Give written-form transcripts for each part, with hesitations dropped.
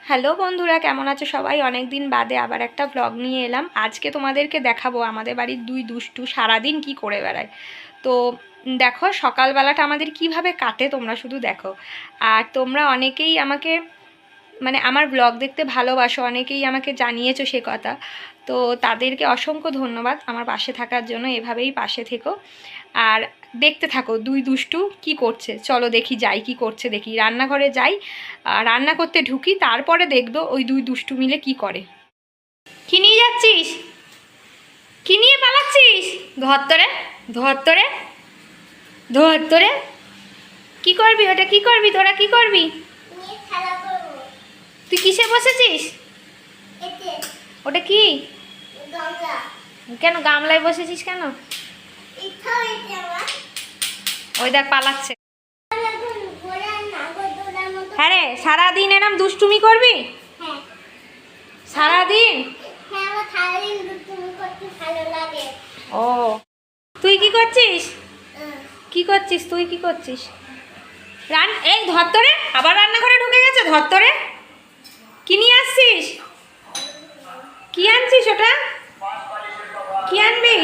Hello বন্ধুরা, কেমন আছো সবাই? অনেক দিন বাদে আবার একটা ব্লগ নিয়ে এলাম। আজকে তোমাদেরকে দেখাবো আমাদের বাড়ির দুই দুষ্টু সারাদিন কি করে বেড়ায়। তো দেখো সকালবেলাটা আমাদের কিভাবে কাটে, তোমরা শুধু দেখো। আর তোমরা অনেকেই আমাকে মানে আমার ব্লগ দেখতে ভালোবাসো, অনেকেই আমাকে জানিয়েছো সে কথা। তো তাদেরকে অসংখ্য ধন্যবাদ আমার পাশে থাকার জন্য। এভাবেই পাশে থেকো আর দেখতে থাকো দুই দুষ্টু কি করছে। চলো দেখি, যাই কি করছে দেখি, রান্নাঘরে যাই, রান্না করতে ঢুকি, তারপরে দেখবো ওই দুই দুষ্টু মিলে কি করে। কি নিয়ে যাচ্ছিস? কি নিয়ে পালাচ্ছিস? ধর তোরে, ধর তোরে, ধর তোরে। কি করবি ওটা? কি করবি তোরা? কি করবি? তুই কিসে বসেছিস? ওটা কি? কেন গামলায় বসেছিস কেন? ওই দেখ পালাচ্ছে। হ্যাঁ রে, সারাদিন এরম দুষ্টুমি করবি? সারাদিন? ও, তুই কি করছিস? কি করছিস তুই? কি করছিস? এই ধর তোরে, আবার রান্নাঘরে ঢুকে গেছে। ধর তোরে, কি নিয়ে আসছিস? কি আনছিস ওটা? কি আনবি?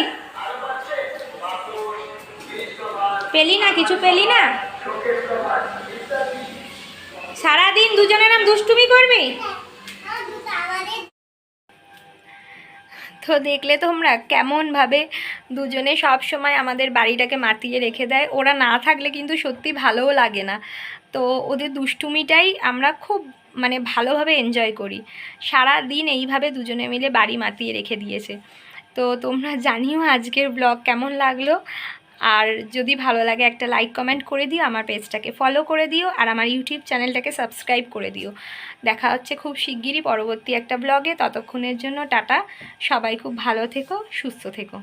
পেলি না কিছু? পেলি না? সারাদিন দুজনে নাম দুষ্টুমি করবি? তো দেখলে তোমরা কেমনভাবে দুজনে সব সময় আমাদের বাড়িটাকে মাতিয়ে রেখে দেয়। ওরা না থাকলে কিন্তু সত্যি ভালোও লাগে না। তো ওদের দুষ্টুমিটাই আমরা খুব মানে ভালোভাবে এনজয় করি। সারা দিন এইভাবে দুজনে মিলে বাড়ি মাতিয়ে রেখে দিয়েছে। তো তোমরা জানিও আজকের ব্লগ কেমন লাগলো। আর যদি ভালো লাগে একটা লাইক কমেন্ট করে দিও, আমার পেজটাকে ফলো করে দিও, আর আমার ইউটিউব চ্যানেলটাকে সাবস্ক্রাইব করে দিও। দেখা হচ্ছে খুব শিগগিরই পরবর্তী একটা ব্লগে। ততক্ষণের জন্য টাটা। সবাই খুব ভালো থেকো, সুস্থ থেকো।